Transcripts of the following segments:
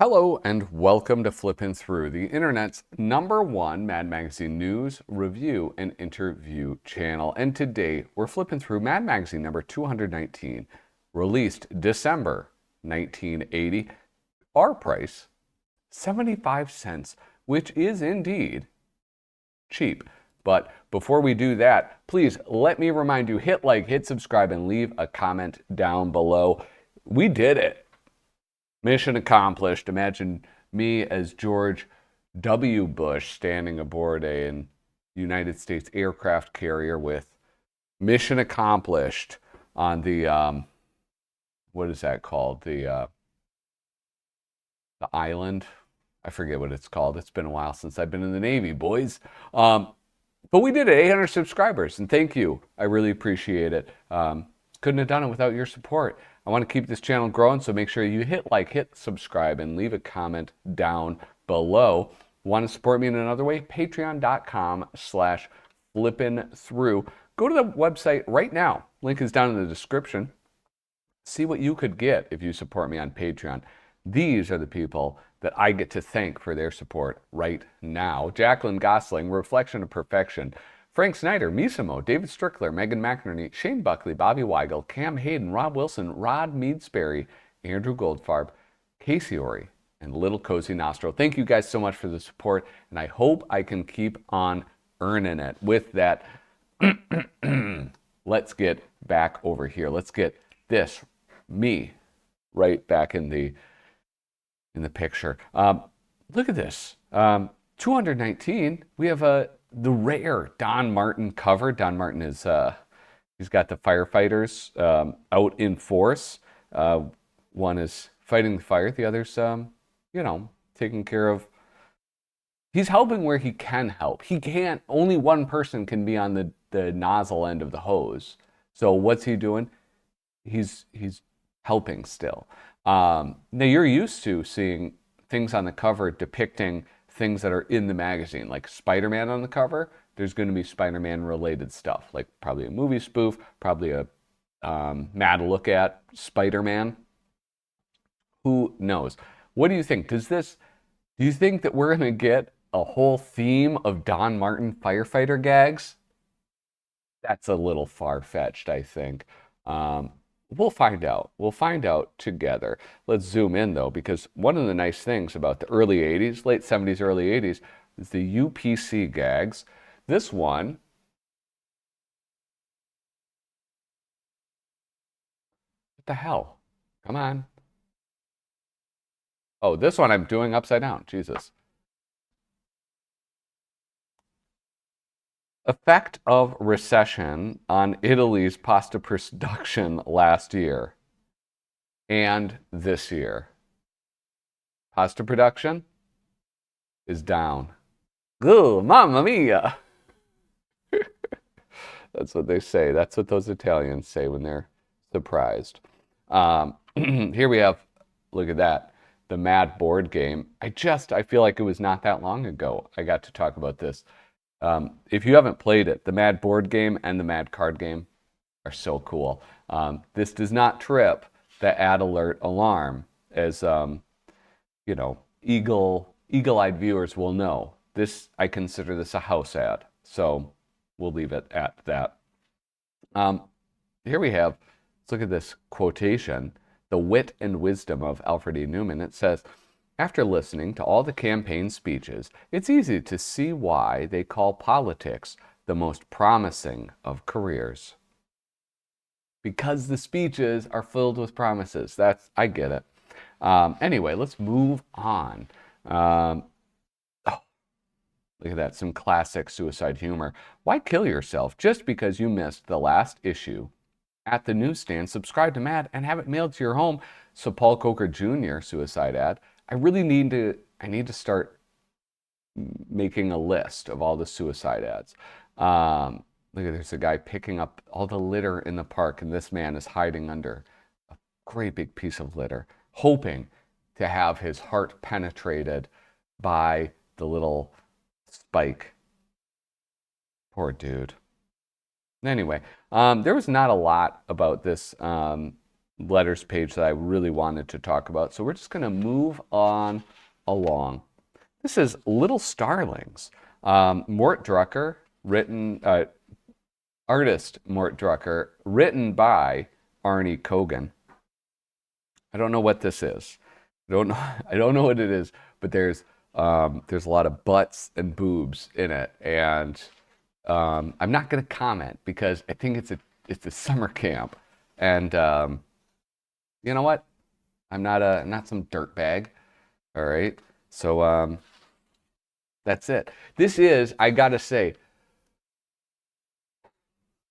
Hello and welcome to Flippin Through, the internet's #1 Mad Magazine news, review, and interview channel. And today we're flipping through Mad Magazine number 219, released December 1980. Our price, 75 cents, which is indeed cheap. But before we do that, please let me remind you, hit like, hit subscribe, and leave a comment down below. We did it. Mission accomplished. Imagine me as George W. Bush standing aboard a United States aircraft carrier with mission accomplished on the, what is that called? The island? I forget what it's called. It's been a while since I've been in the Navy, boys. But we did it, 800 subscribers, and thank you. I really appreciate it. Couldn't have done it without your support. I want to keep this channel growing, so make sure you hit like, hit subscribe, and leave a comment down below. Want to support me in another way? Patreon.com/flippinthrough. Go to the website right now. Link is down in the description. See what you could get if you support me on Patreon. These are the people that I get to thank for their support right now. Jacqueline Gosling, Reflection of Perfection. Frank Snyder, Misimo, David Strickler, Megan McInerney, Shane Buckley, Bobby Weigel, Cam Hayden, Rob Wilson, Rod Meadsbury, Andrew Goldfarb, Casey Ori, and Little Cozy Nostro. Thank you guys so much for the support, and I hope I can keep on earning it. With that, let's get back over here. Let's get this, me, right back in the picture. Look at this. 219, we have the rare Don Martin cover. Don Martin is, he's got the firefighters out in force. One is fighting the fire. The other's, taking care of, he's helping where he can help. He can't, only one person can be on the nozzle end of the hose. So what's he doing? He's helping still. Now you're used to seeing things on the cover depicting things that are in the magazine, like Spider-Man on the cover. There's going to be Spider-Man related stuff, like probably a movie spoof, probably a mad look at Spider-Man. Who knows? What do you think? Do you think that we're going to get a whole theme of Don Martin firefighter gags? That's a little far-fetched, I think. We'll find out. We'll find out together. Let's zoom in, though, because one of the nice things about the early 80s, late 70s, early 80s, is the UPC gags. This one, what the hell? Come on. Oh, this one I'm doing upside down. Jesus. Effect of recession on Italy's pasta production last year and this year. Pasta production is down. Oh, mamma mia. That's what they say. That's what those Italians say when they're surprised. Here we have, look at that, the MAD board game. I feel like it was not that long ago I got to talk about this. If you haven't played it, the MAD board game and the MAD card game are so cool. This does not trip the ad alert alarm, as eagle-eyed viewers will know. I consider this a house ad, so we'll leave it at that. Here we have, let's look at this quotation, the wit and wisdom of Alfred E. Neuman. It says, after listening to all the campaign speeches, it's easy to see why they call politics the most promising of careers. Because the speeches are filled with promises. I get it. Anyway, let's move on. Look at that, some classic suicide humor. Why kill yourself just because you missed the last issue at the newsstand? Subscribe to MAD and have it mailed to your home. So Paul Coker Jr. suicide ad. I need to start making a list of all the suicide ads. Look at, there's a guy picking up all the litter in the park, and this man is hiding under a great big piece of litter, hoping to have his heart penetrated by the little spike. Poor dude. Anyway, there was not a lot about this letters page that I really wanted to talk about. So we're just going to move on along. This is Little Starlings. Mort Drucker, artist Mort Drucker, written by Arnie Kogan. I don't know what this is. I don't know what it is, but there's a lot of butts and boobs in it, and I'm not going to comment because I think it's a summer camp, and you know what? I'm not some dirtbag. All right, so that's it. This is, I gotta say,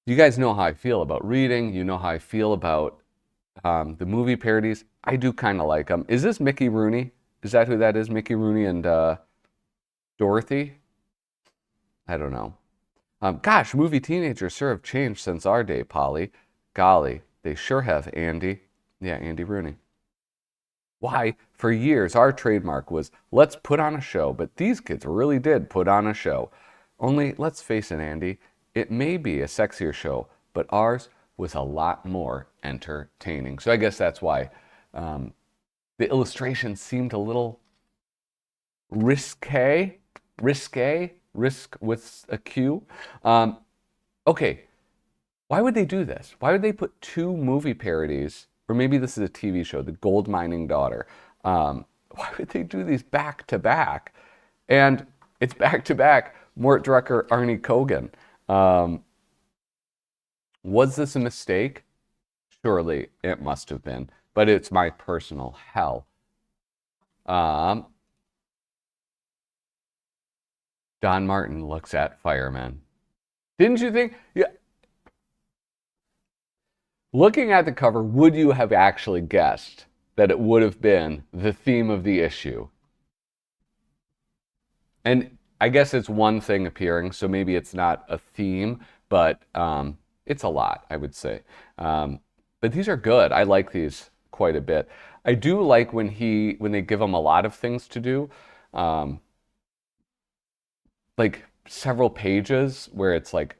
you guys know how I feel about reading. You know how I feel about the movie parodies. I do kind of like them. Is this Mickey Rooney? Is that who that is? Mickey Rooney and Dorothy? I don't know. Gosh, movie teenagers sure have changed since our day, Polly. Golly, they sure have, Andy. Yeah, Andy Rooney. Why, for years, our trademark was let's put on a show, but these kids really did put on a show. Only, let's face it, Andy, it may be a sexier show, but ours was a lot more entertaining. So I guess that's why the illustration seemed a little risque, risk with a Q. Okay, why would they do this? Why would they put two movie parodies, or maybe this is a TV show, The Gold Mining Daughter? Why would they do these back to back? And it's back to back Mort Drucker, Arnie Kogan. Was this a mistake? Surely it must have been, but it's my personal hell. Don Martin looks at firemen. Didn't you think? Yeah. Looking at the cover, would you have actually guessed that it would have been the theme of the issue? And I guess it's one thing appearing, so maybe it's not a theme, but it's a lot, I would say. But these are good. I like these quite a bit. I do like when they give him a lot of things to do, like several pages where it's like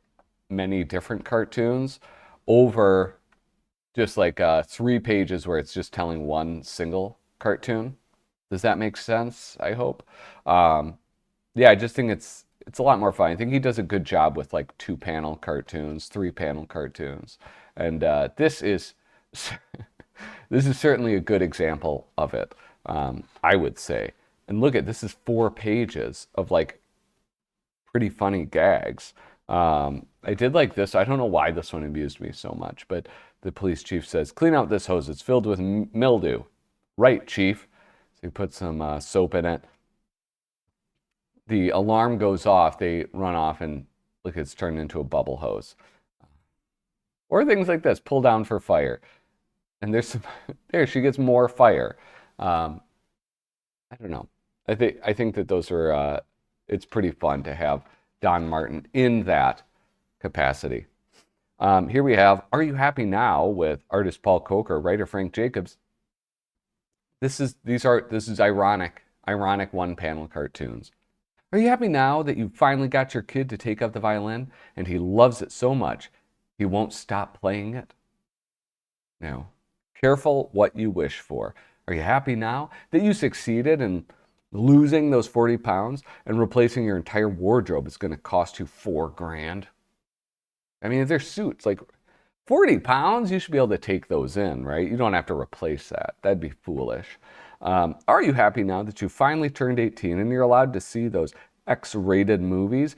many different cartoons over just like 3 pages where it's just telling one single cartoon. Does that make sense? I hope. Yeah, I just think it's a lot more fun. I think he does a good job with like 2-panel cartoons, 3-panel cartoons, and this is this is certainly a good example of it. I would say. And look at this is 4 pages of like pretty funny gags. I did like this. I don't know why this one amused me so much, but the police chief says, "Clean out this hose. It's filled with mildew." Right, chief. So he puts some soap in it. The alarm goes off. They run off and look, it's turned into a bubble hose. Or things like this, pull down for fire. And there's some, there, she gets more fire. I don't know. I think that those are, it's pretty fun to have Don Martin in that capacity. Here we have Are You Happy Now with artist Paul Coker, writer Frank Jacobs. This is ironic 1-panel cartoons. Are you happy now that you finally got your kid to take up the violin and he loves it so much he won't stop playing it? Now, careful what you wish for. Are you happy now that you succeeded in losing those 40 pounds and replacing your entire wardrobe is going to cost you $4,000? I mean, they're suits. Like 40 pounds, you should be able to take those in, right? You don't have to replace that. That'd be foolish. Are you happy now that you finally turned 18 and you're allowed to see those X-rated movies?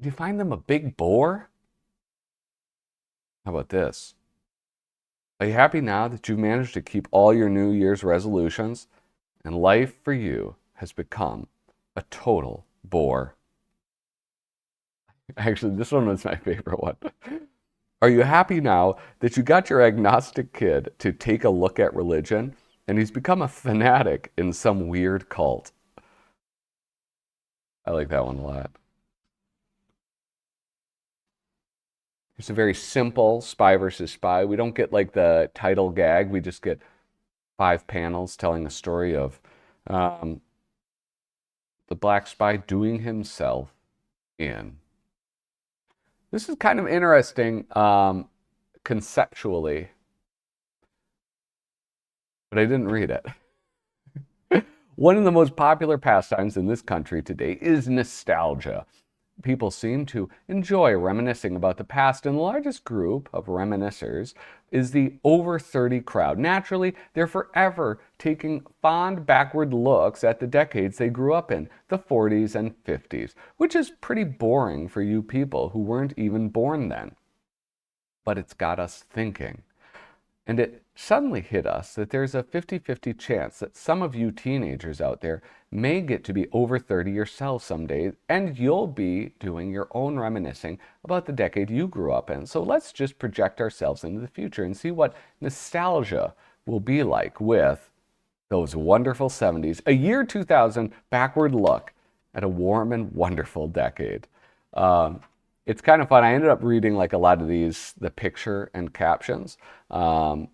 Do you find them a big bore? How about this? Are you happy now that you've managed to keep all your New Year's resolutions and life for you has become a total bore? Actually, this one was my favorite one. Are you happy now that you got your agnostic kid to take a look at religion and he's become a fanatic in some weird cult? I like that one a lot. It's a very simple spy versus spy. We don't get like the title gag. We just get 5 panels telling a story of the black spy doing himself in. This is kind of interesting conceptually. but I didn't read it. One of the most popular pastimes in this country today is nostalgia. People seem to enjoy reminiscing about the past, and the largest group of reminiscers is the over 30 crowd. Naturally, they're forever taking fond backward looks at the decades they grew up in, the 40s and 50s, which is pretty boring for you people who weren't even born then. But it's got us thinking. And it suddenly hit us that there's a 50-50 chance that some of you teenagers out there may get to be over 30 yourselves someday, and you'll be doing your own reminiscing about the decade you grew up in. So let's just project ourselves into the future and see what nostalgia will be like with those wonderful 70s, a year 2000 backward look at a warm and wonderful decade. It's kind of fun. I ended up reading like a lot of these, the picture and captions. The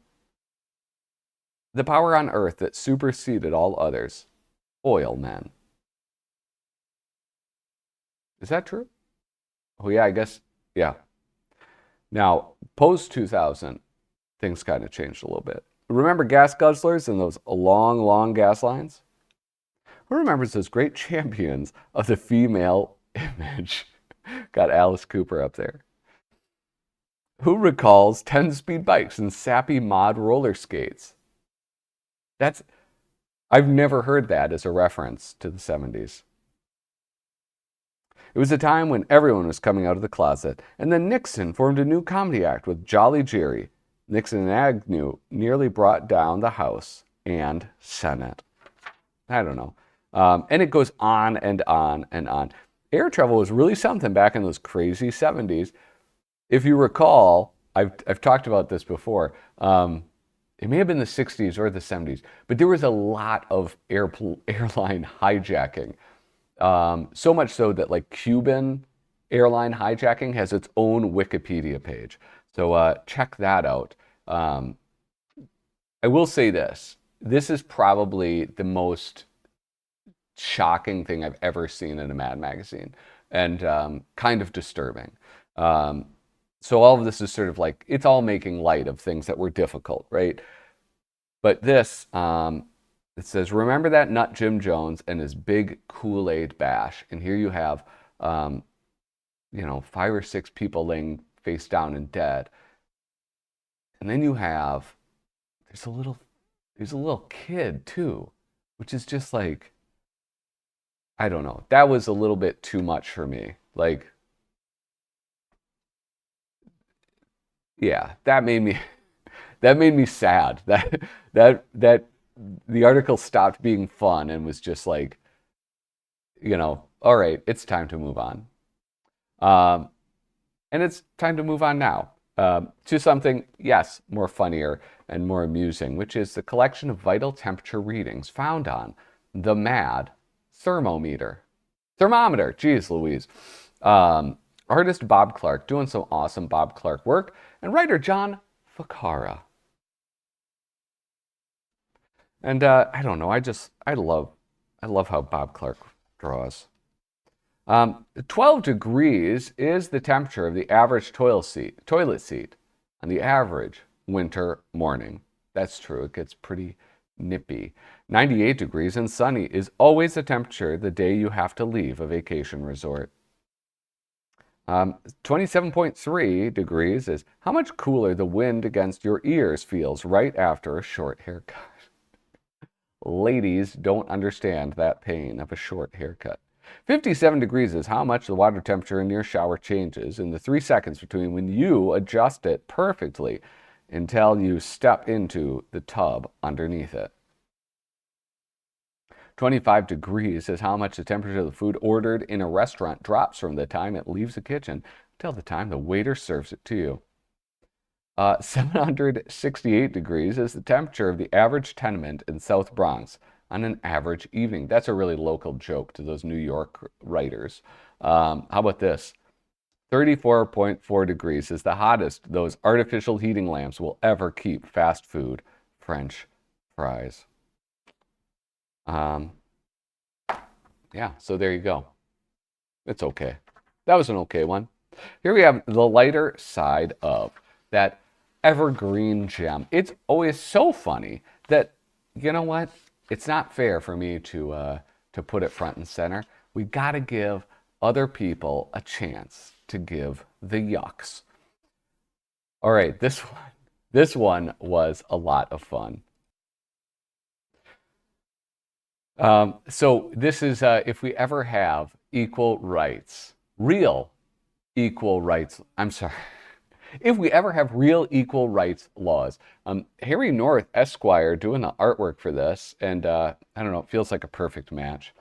power on earth that superseded all others, oil men. Is that true? Oh yeah, I guess, yeah. Now, post 2000, things kind of changed a little bit. Remember gas guzzlers and those long, long gas lines? Who remembers those great champions of the female image? Got Alice Kuper up there. Who recalls 10-speed bikes and sappy mod roller skates? I've never heard that as a reference to the 70s. It was a time when everyone was coming out of the closet, and then Nixon formed a new comedy act with Jolly Jerry. Nixon and Agnew nearly brought down the House and Senate. I don't know. And it goes on and on and on. Air travel was really something back in those crazy 70s. If you recall, I've talked about this before. It may have been the 60s or the 70s, but there was a lot of airline hijacking. So much so that like Cuban airline hijacking has its own Wikipedia page. So check that out. I will say this. This is probably the most shocking thing I've ever seen in a Mad magazine, and kind of disturbing. So all of this is sort of like, it's all making light of things that were difficult, right? But this, it says, remember that nut Jim Jones and his big Kool-Aid bash. And here you have, 5 or 6 people laying face down and dead. And then you have, there's a little kid too, which is just like, I don't know. That was a little bit too much for me. Like, yeah, that made me sad. That the article stopped being fun and was just like, all right, it's time to move on. And it's time to move on now to something, yes, more funnier and more amusing, which is the collection of vital temperature readings found on the MAD thermometer. Thermometer, geez Louise. Artist Bob Clark doing some awesome Bob Clark work, and writer John Ficarra. And I don't know, I love how Bob Clark draws. 12 degrees is the temperature of the average toilet seat on the average winter morning. That's true, it gets pretty nippy. 98 degrees and sunny is always the temperature the day you have to leave a vacation resort. 27.3 degrees is how much cooler the wind against your ears feels right after a short haircut. Ladies don't understand that pain of a short haircut. 57 degrees is how much the water temperature in your shower changes in the 3 seconds between when you adjust it perfectly until you step into the tub underneath it. 25 degrees is how much the temperature of the food ordered in a restaurant drops from the time it leaves the kitchen until the time the waiter serves it to you. 768 degrees is the temperature of the average tenement in South Bronx on an average evening. That's a really local joke to those New York writers. How about this? 34.4 degrees is the hottest those artificial heating lamps will ever keep fast food French fries. Yeah, so there you go. It's okay. That was an okay one. Here we have the lighter side of that evergreen gem. It's always so funny that you know what? It's not fair for me to put it front and center. We got to give other people a chance to give the yucks. All right, this one was a lot of fun. So this is if we ever have equal rights, real equal rights. I'm sorry. If we ever have real equal rights laws. Harry North Esquire doing the artwork for this, and I don't know, it feels like a perfect match.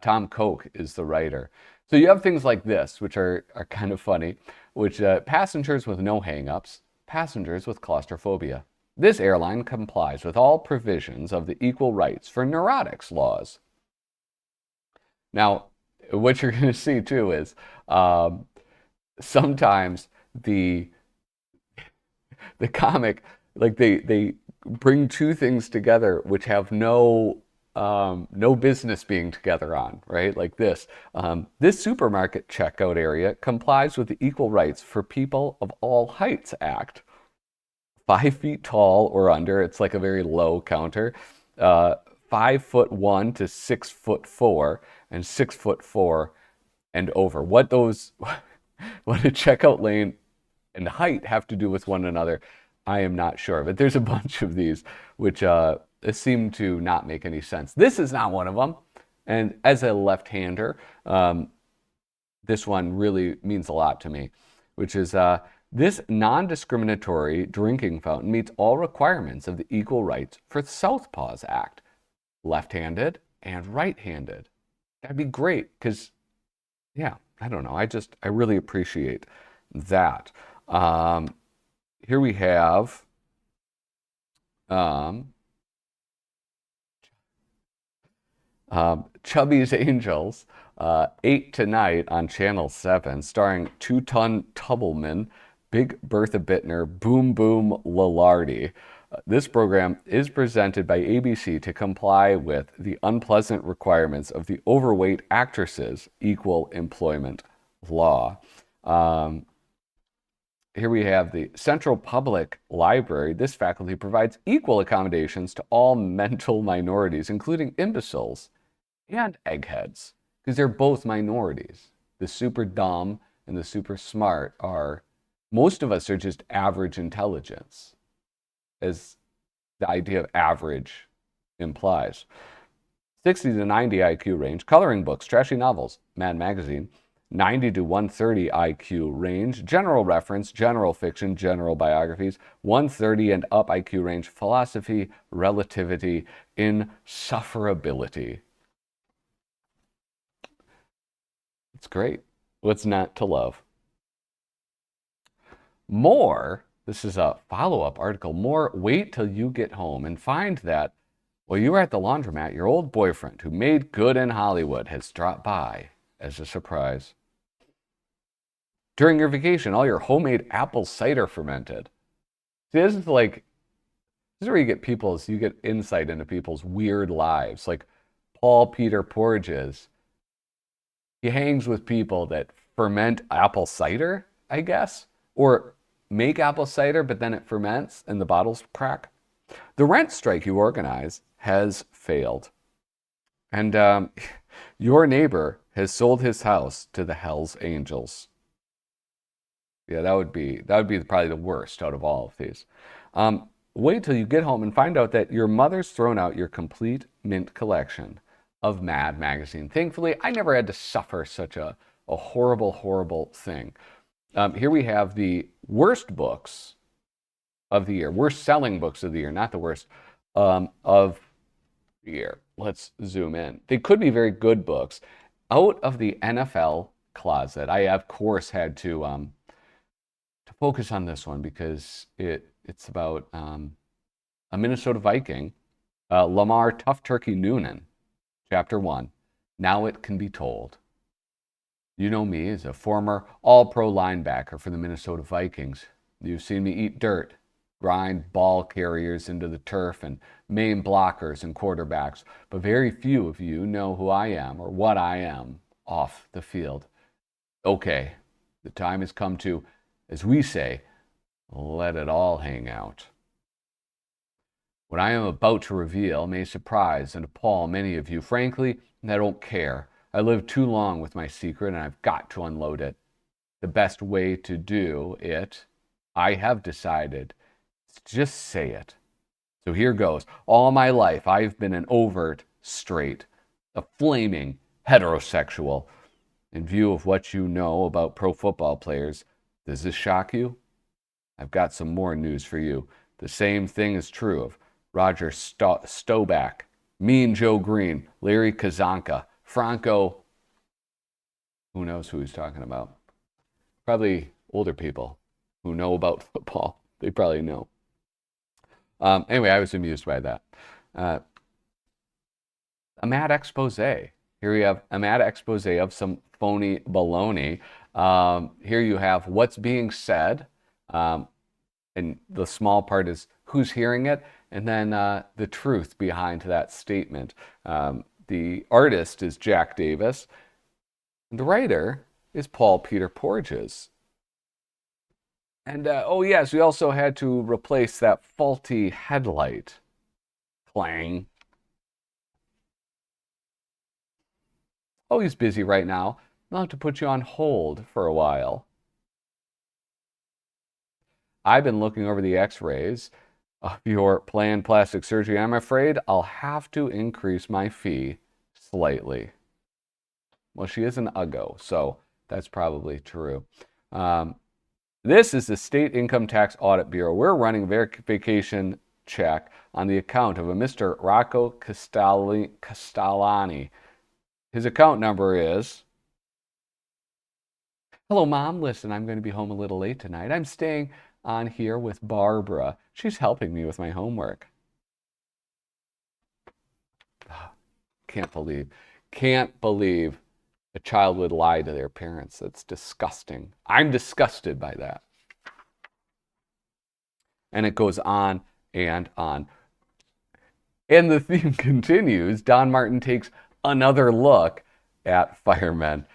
Tom Koch is the writer. So you have things like this, which are kind of funny, which passengers with no hangups, passengers with claustrophobia. This airline complies with all provisions of the equal rights for neurotics laws. Now, what you're going to see too is sometimes the comic, like they bring two things together which have no business being together on, right? Like this. This supermarket checkout area complies with the Equal Rights for People of All Heights Act. 5 feet tall or under, it's like a very low counter. 5'1" to 6'4" and 6'4" and over. What a checkout lane and height have to do with one another, I am not sure. But there's a bunch of these which seem to not make any sense. This is not one of them. And as a left-hander, this one really means a lot to me, which is this non-discriminatory drinking fountain meets all requirements of the Equal Rights for Southpaws Act, left-handed and right-handed. That'd be great because, yeah, I don't know. I really appreciate that. Here we have Chubby's Angels, 8 tonight on Channel 7, starring Two-Ton Tubbleman, Big Bertha Bittner, Boom Boom Lillardi. This program is presented by ABC to comply with the unpleasant requirements of the Overweight Actresses Equal Employment Law. Here we have the Central Public Library. This faculty provides equal accommodations to all mental minorities, including imbeciles and eggheads, because they're both minorities. The super dumb and the super smart are, most of us are just average intelligence, as the idea of average implies. 60 to 90 IQ range, coloring books, trashy novels, Mad Magazine. 90 to 130 IQ range, general reference, general fiction, general biographies. 130 and up IQ range, philosophy, relativity, insufferability. It's great. What's not to love? More, this is a follow-up article, more, wait till you get home and find that while you were at the laundromat, your old boyfriend who made good in Hollywood has dropped by as a surprise. During your vacation, all your homemade apple cider fermented. See, this is where you get insight into people's weird lives. Like Paul Peter Porges, he hangs with people that ferment apple cider, I guess, or make apple cider, but then it ferments and the bottles crack. The rent strike you organize has failed. And your neighbor has sold his house to the Hells Angels. Yeah, that would be probably the worst out of all of these. Wait till you get home and find out that your mother's thrown out your complete mint collection of Mad Magazine. Thankfully, I never had to suffer such a horrible, horrible thing. Here we have the worst books of the year, worst selling books of the year, not the worst, of the year. Let's zoom in. They could be very good books. Out of the NFL closet, I, of course, had to focus on this one because it's about a Minnesota Viking, Lamar Tough Turkey Noonan, Chapter 1. Now It Can Be Told. You know me as a former all-pro linebacker for the Minnesota Vikings. You've seen me eat dirt, grind ball carriers into the turf, and maim blockers and quarterbacks, but very few of you know who I am or what I am off the field. Okay, the time has come to, as we say, let it all hang out. What I am about to reveal may surprise and appall many of you. Frankly, I don't care. I lived too long with my secret and I've got to unload it. The best way to do it, I have decided, is to just say it. So here goes. All my life, I've been an overt straight, a flaming heterosexual. In view of what you know about pro football players, does this shock you? I've got some more news for you. The same thing is true of Roger Staubach, Mean Joe Green, Larry Kazanka, Franco. Who knows who he's talking about? Probably older people who know about football. They probably know. Anyway, I was amused by that. A mad expose. Here we have a mad expose of some phony baloney. Here you have what's being said. And the small part is who's hearing it, and then the truth behind that statement. The artist is Jack Davis, and the writer is Paul Peter Porges. And oh yes, we also had to replace that faulty headlight. Clang. Oh, he's busy right now. I'll have to put you on hold for a while. I've been looking over the x-rays of your planned plastic surgery. I'm afraid I'll have to increase my fee slightly. Well, she is an uggo, so that's probably true. This is the State Income Tax Audit Bureau. We're running a verification check on the account of a Mr. Rocco Castellani. His account number is... Hello, Mom. Listen, I'm going to be home a little late tonight. I'm staying on here with Barbara. She's helping me with my homework. Can't believe a child would lie to their parents. That's disgusting. I'm disgusted by that. And it goes on and on. And the theme continues. Don Martin takes another look at firemen.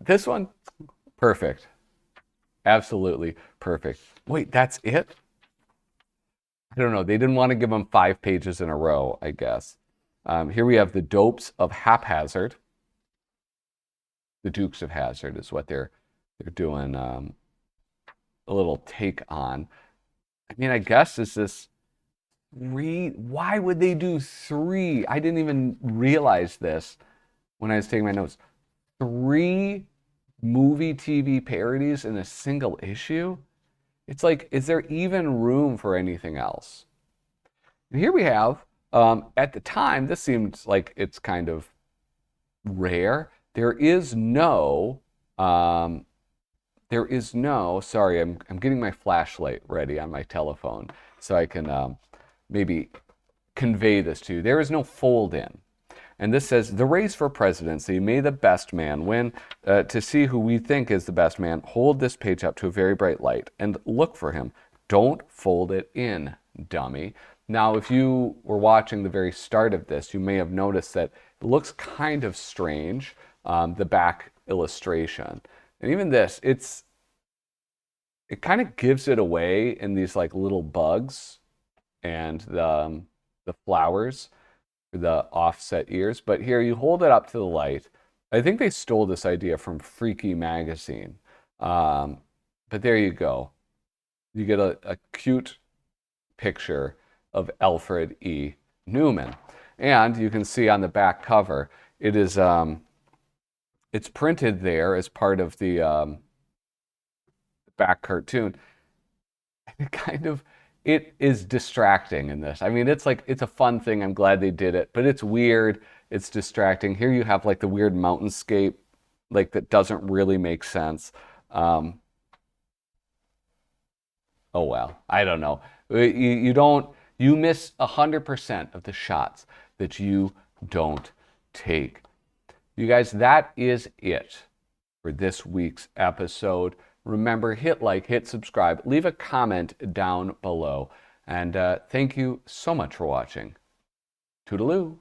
This one, perfect. Absolutely perfect. Wait, that's it? I don't know. They didn't want to give them 5 pages in a row, I guess. Here we have the dopes of haphazard. The Dukes of Hazzard is what they're doing a little take on. I mean, I guess is this 3? Why would they do 3? I didn't even realize this when I was taking my notes. 3 movie TV parodies in a single issue? It's like, is there even room for anything else? And here we have, at the time, this seemed like it's kind of rare. There is no, sorry, I'm getting my flashlight ready on my telephone so I can maybe convey this to you. There is no fold-in. And this says, the race for presidency, may the best man win. To see who we think is the best man, hold this page up to a very bright light and look for him. Don't fold it in, dummy. Now, if you were watching the very start of this, you may have noticed that it looks kind of strange, the back illustration. And even this, it kind of gives it away in these like little bugs and the flowers, the offset ears. But here you hold it up to the light. I think they stole this idea from Freaky magazine. But there you go. You get a cute picture of Alfred E. Neuman. And you can see on the back cover, it is it's printed there as part of the back cartoon. It is distracting in this. I mean, it's a fun thing. I'm glad they did it, but it's weird. It's distracting. Here you have like the weird mountainscape, like that doesn't really make sense. Oh well, I don't know. You miss 100% of the shots that you don't take. You guys, that is it for this week's episode. Remember, hit like, hit subscribe, leave a comment down below. And thank you so much for watching. Toodaloo.